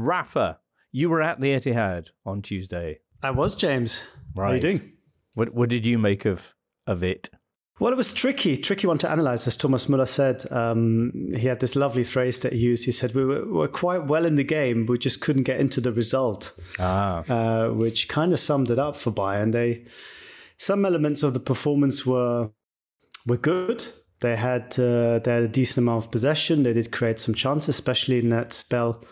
Rafa, you were at the Etihad on Tuesday. I was, James. Right. How are you doing? What did you make of it? Well, it was tricky one to analyze, as Thomas Müller said. He had this lovely phrase that he used. He said, we were quite well in the game, we just couldn't get into the result, which kind of summed it up for Bayern. Some elements of the performance were good. They had a decent amount of possession. They did create some chances, especially in that spell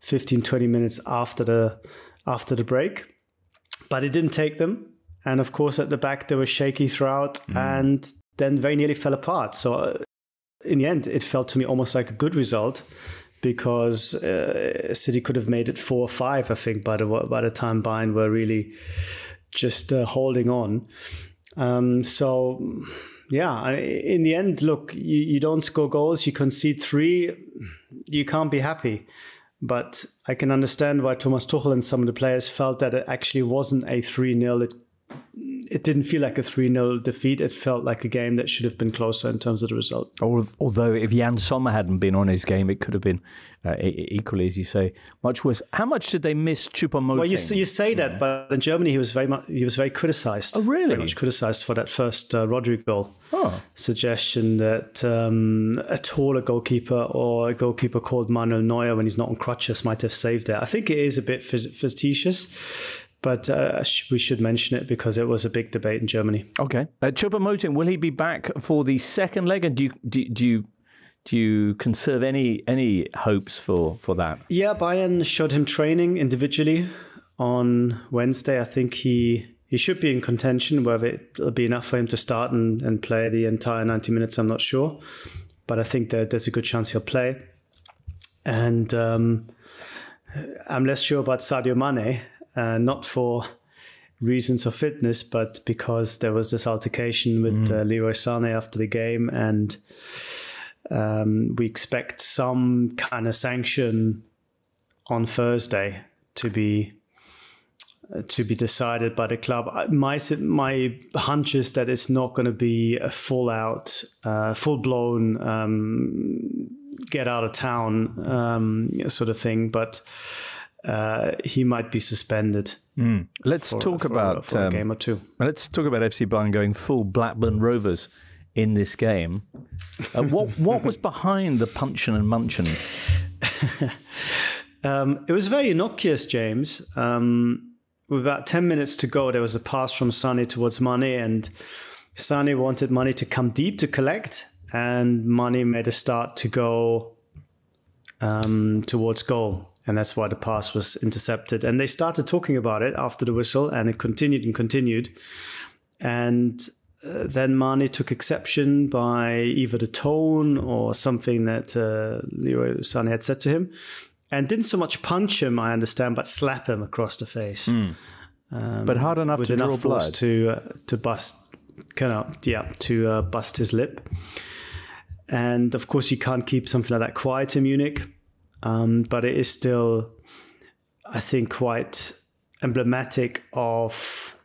15, 20 minutes after the break. But it didn't take them. And of course, at the back, they were shaky throughout and then very nearly fell apart. So in the end, it felt to me almost like a good result because City could have made it 4 or 5, I think, by the time Bayern were really just holding on. Yeah, in the end, look, you don't score goals, you concede 3, you can't be happy. But I can understand why Thomas Tuchel and some of the players felt that it actually wasn't a 3-0. It didn't feel like a 3-0 defeat. It felt like a game that should have been closer in terms of the result. Although if Jan Sommer hadn't been on his game, it could have been equally, as you say, much worse. How much did they miss Choupo-Moting? Well, you say that, but in Germany he was very criticised. Oh, really? Very much criticised for that first Rodri goal. Suggestion that a taller goalkeeper or a goalkeeper called Manuel Neuer, when he's not on crutches, might have saved it. I think it is a bit facetious. But we should mention it because it was a big debate in Germany. Okay. Choupo-Moting, will he be back for the second leg? And do you conserve any hopes for that? Yeah, Bayern showed him training individually on Wednesday. I think he should be in contention. Whether it'll be enough for him to start and play the entire 90 minutes, I'm not sure. But I think that there's a good chance he'll play. And I'm less sure about Sadio Mane. Not for reasons of fitness, but because there was this altercation with Leroy Sane after the game, and we expect some kind of sanction on Thursday to be decided by the club. My hunch is that it's not going to be a full-blown get out of town sort of thing, but he might be suspended. Let's talk about a game or two. Let's talk about FC Bayern going full Blackburn Rovers in this game. What was behind the punchin' and munchin'? It was very innocuous, James. With about 10 minutes to go, there was a pass from Sane towards Mane, and Sane wanted Mane to come deep to collect, and Mane made a start to go towards goal. And that's why the pass was intercepted. And they started talking about it after the whistle, and it continued and continued. And then Mane took exception by either the tone or something that Leroy Sane had said to him, and didn't so much punch him, I understand, but slap him across the face. But hard enough with to enough draw force blood to bust, bust his lip. And of course, you can't keep something like that quiet in Munich. But it is still, I think, quite emblematic of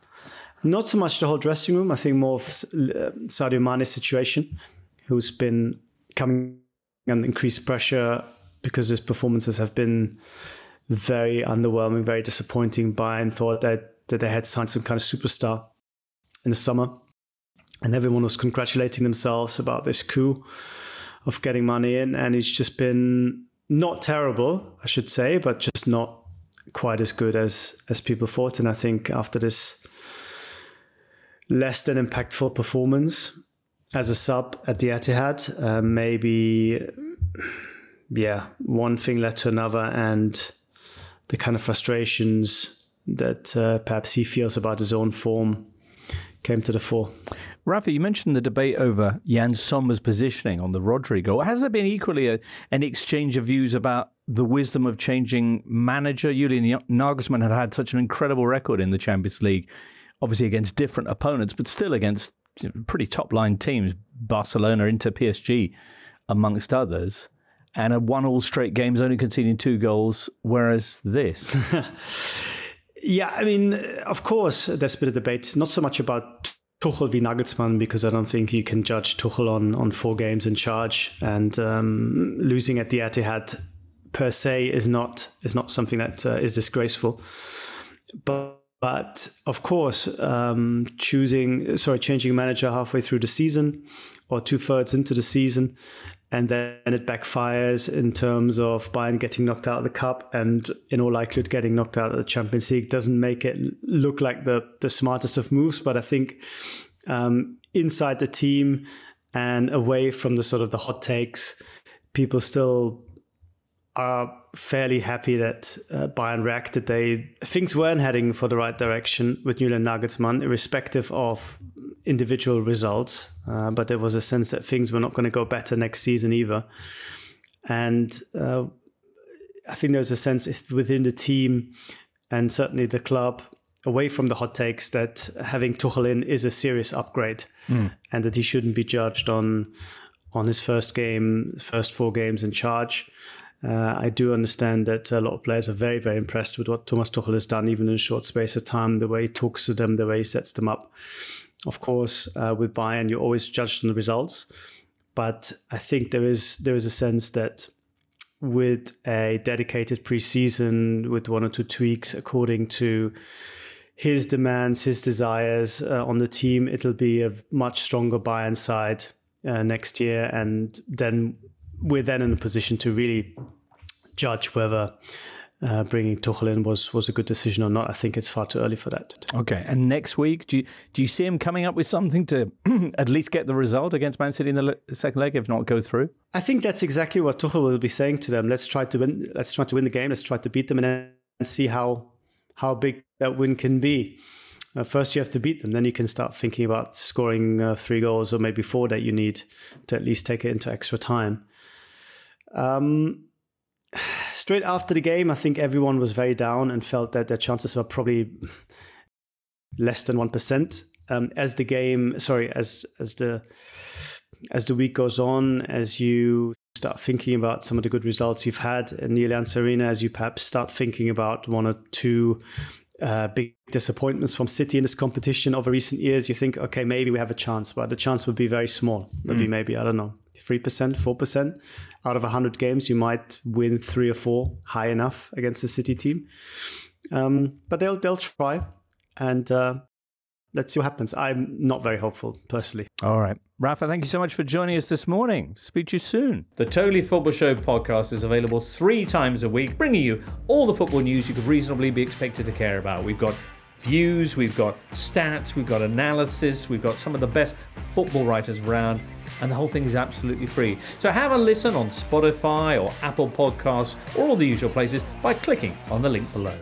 not so much the whole dressing room. I think more of Sadio Mane's situation, who's been coming under increased pressure because his performances have been very underwhelming, very disappointing. Bayern thought that they had signed some kind of superstar in the summer, and everyone was congratulating themselves about this coup of getting Mane in, and he's just been not terrible, I should say, but just not quite as good as people thought. And I think after this less than impactful performance as a sub at the Etihad, maybe, one thing led to another, and the kind of frustrations that perhaps he feels about his own form came to the fore. Rafa, you mentioned the debate over Jan Sommer's positioning on the Rodri goal. Has there been equally an exchange of views about the wisdom of changing manager? Julian Nagelsmann had such an incredible record in the Champions League, obviously against different opponents, but still against pretty top-line teams, Barcelona, Inter, PSG, amongst others, and had won all straight games, only conceding 2 goals, whereas this... Yeah, I mean, of course, there's been a debate, not so much about Tuchel v Nagelsmann, because I don't think you can judge Tuchel on 4 games in charge, and losing at the Etihad per se is not something that is disgraceful. But of course, changing manager halfway through the season or 2/3 into the season, and then it backfires in terms of Bayern getting knocked out of the cup and in all likelihood getting knocked out of the Champions League, doesn't make it look like the smartest of moves. But I think inside the team and away from the sort of the hot takes, people still are fairly happy that Bayern reacted. Things weren't heading for the right direction with Julian Nagelsmann, irrespective of individual results. But there was a sense that things were not going to go better next season either. And I think there's a sense within the team and certainly the club, away from the hot takes, that having Tuchel in is a serious upgrade and that he shouldn't be judged on his first 4 games in charge. I do understand that a lot of players are very, very impressed with what Thomas Tuchel has done, even in a short space of time, the way he talks to them, the way he sets them up. Of course, with Bayern, you're always judged on the results. But I think there is a sense that with a dedicated pre-season, with 1 or 2 tweaks according to his demands, his desires on the team, it'll be a much stronger Bayern side next year. And then we're then in a position to really judge whether bringing Tuchel in was a good decision or not. I think it's far too early for that. Okay, and next week, do you see him coming up with something to at least get the result against Man City in the second leg, if not go through? I think that's exactly what Tuchel will be saying to them. Let's try to win. Let's try to win the game. Let's try to beat them and see how big that win can be. First, you have to beat them. Then you can start thinking about scoring 3 goals or maybe 4 that you need to at least take it into extra time. Straight after the game, I think everyone was very down and felt that their chances were probably less than 1%. As the week goes on, as you start thinking about some of the good results you've had in the Allianz Arena, as you perhaps start thinking about 1 or 2 big disappointments from City in this competition over recent years, you think, okay, maybe we have a chance, but the chance would be very small. It'd be maybe, I don't know, 3%, 4%. Out of 100 games, you might win 3 or 4 high enough against the City team. But they'll try, and let's see what happens. I'm not very hopeful, personally. All right. Rafa, thank you so much for joining us this morning. Speak to you soon. The Totally Football Show podcast is available 3 times a week, bringing you all the football news you could reasonably be expected to care about. We've got views, we've got stats, we've got analysis, we've got some of the best football writers around, and the whole thing is absolutely free. So have a listen on Spotify or Apple Podcasts or all the usual places by clicking on the link below.